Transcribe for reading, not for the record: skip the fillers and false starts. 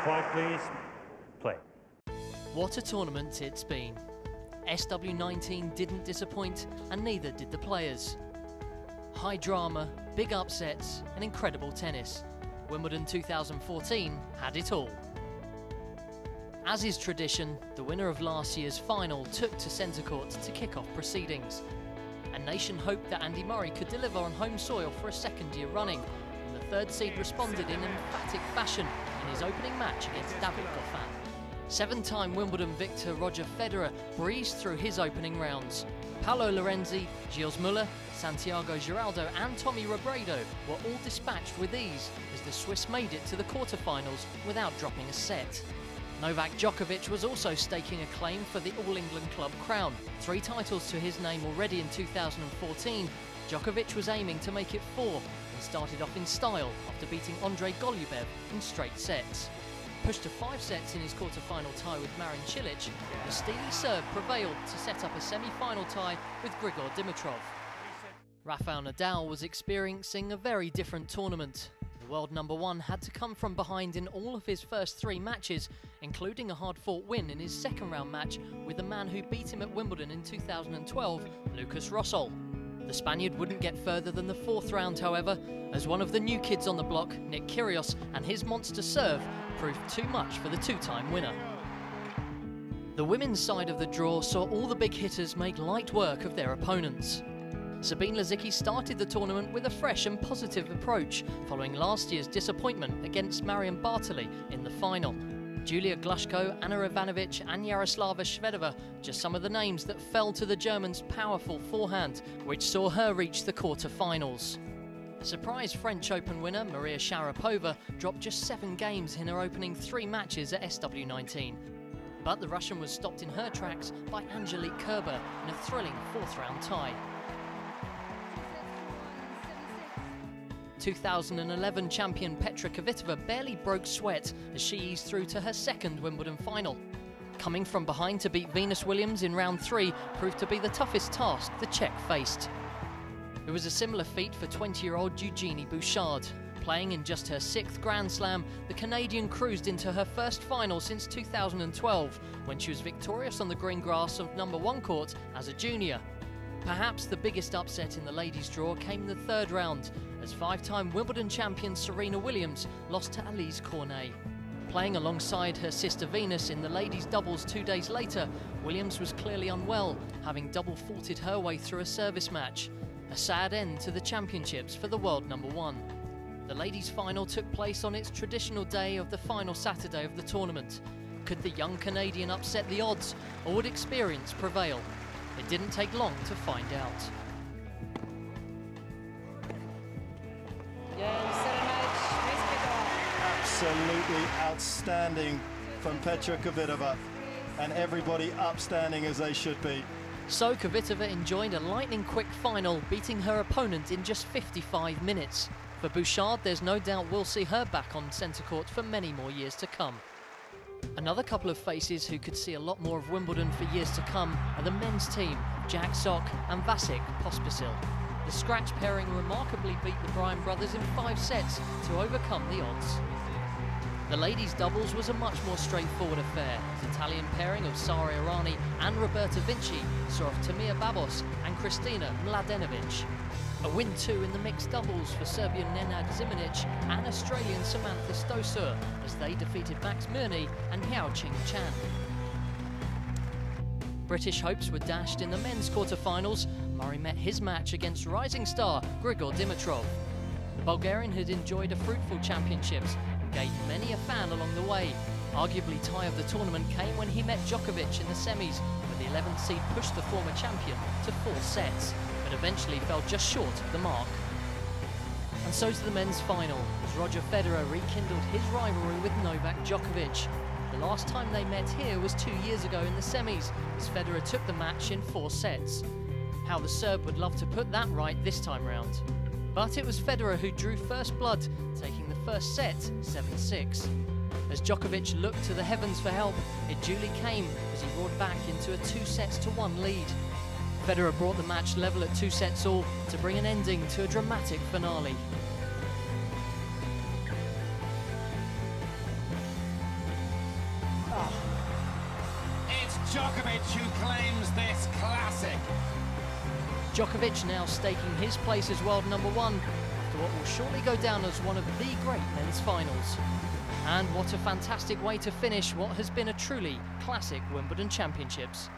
Quiet, please. Play. What a tournament it's been. SW19 didn't disappoint, and neither did the players. High drama, big upsets, and incredible tennis. Wimbledon 2014 had it all. As is tradition, the winner of last year's final took to centre court to kick off proceedings. A nation hoped that Andy Murray could deliver on home soil for a second year running, and the third seed responded in emphatic fashion in his opening match against David Goffin. Seven-time Wimbledon victor Roger Federer breezed through his opening rounds. Paolo Lorenzi, Gilles Muller, Santiago Giraldo and Tommy Robredo were all dispatched with ease as the Swiss made it to the quarterfinals without dropping a set. Novak Djokovic was also staking a claim for the All-England club crown. 3 titles to his name already in 2014, Djokovic was aiming to make it 4 and started off in style after beating Andrei Golubev in straight sets. Pushed to 5 sets in his quarter-final tie with Marin Cilic, the steely Serb prevailed to set up a semi-final tie with Grigor Dimitrov. Rafael Nadal was experiencing a very different tournament. The world number 1 had to come from behind in all of his first 3 matches, including a hard-fought win in his second-round match with the man who beat him at Wimbledon in 2012, Lucas Rosol. The Spaniard wouldn't get further than the 4th round, however, as one of the new kids on the block, Nick Kyrgios, and his monster serve proved too much for the 2-time winner. The women's side of the draw saw all the big hitters make light work of their opponents. Sabine Lisicki started the tournament with a fresh and positive approach, following last year's disappointment against Marion Bartoli in the final. Julia Glushko, Anna Ivanovic and Yaroslava Shvedova, just some of the names that fell to the German's powerful forehand, which saw her reach the quarter-finals. Surprise French Open winner Maria Sharapova dropped just 7 games in her opening 3 matches at SW19. But the Russian was stopped in her tracks by Angelique Kerber in a thrilling 4th-round tie. 2011 champion Petra Kvitova barely broke sweat as she eased through to her 2nd Wimbledon final. Coming from behind to beat Venus Williams in round 3 proved to be the toughest task the Czech faced. It was a similar feat for 20-year-old Eugenie Bouchard. Playing in just her 6th Grand Slam, the Canadian cruised into her first final since 2012, when she was victorious on the green grass of number 1 court as a junior. Perhaps the biggest upset in the ladies' draw came in the 3rd round, as 5-time Wimbledon champion Serena Williams lost to Alizé Cornet. Playing alongside her sister Venus in the ladies' doubles 2 days later, Williams was clearly unwell, having double-faulted her way through a service match. A sad end to the championships for the world number 1. The ladies' final took place on its traditional day of the final Saturday of the tournament. Could the young Canadian upset the odds, or would experience prevail? It didn't take long to find out. Absolutely outstanding from Petra Kvitova, and everybody upstanding as they should be. So Kvitova enjoyed a lightning-quick final, beating her opponent in just 55 minutes. For Bouchard, there's no doubt we'll see her back on centre court for many more years to come. Another couple of faces who could see a lot more of Wimbledon for years to come are the men's team, Jack Sock and Vasek Pospisil. The scratch pairing remarkably beat the Bryan brothers in 5 sets to overcome the odds. The ladies' doubles was a much more straightforward affair. The Italian pairing of Sara Errani and Roberta Vinci saw off Tamir Babos and Kristina Mladenovic. A win too in the mixed doubles for Serbian Nenad Zimanic and Australian Samantha Stosur as they defeated Max Mirny and Hao Ching Chan. British hopes were dashed in the men's quarter-finals. Murray met his match against rising star Grigor Dimitrov. The Bulgarian had enjoyed a fruitful championships and gained many a fan along the way. Arguably tie of the tournament came when he met Djokovic in the semis, where the 11th seed pushed the former champion to 4 sets, but eventually fell just short of the mark. And so to the men's final, as Roger Federer rekindled his rivalry with Novak Djokovic. The last time they met here was 2 years ago in the semis, as Federer took the match in 4 sets. How the Serb would love to put that right this time round. But it was Federer who drew first blood, taking the first set 7-6. As Djokovic looked to the heavens for help, it duly came as he roared back into a 2-1 lead. Federer brought the match level at 2 sets all to bring an ending to a dramatic finale. Djokovic who claims this classic. Djokovic now staking his place as world number one after what will shortly go down as one of the great men's finals. And what a fantastic way to finish what has been a truly classic Wimbledon Championships.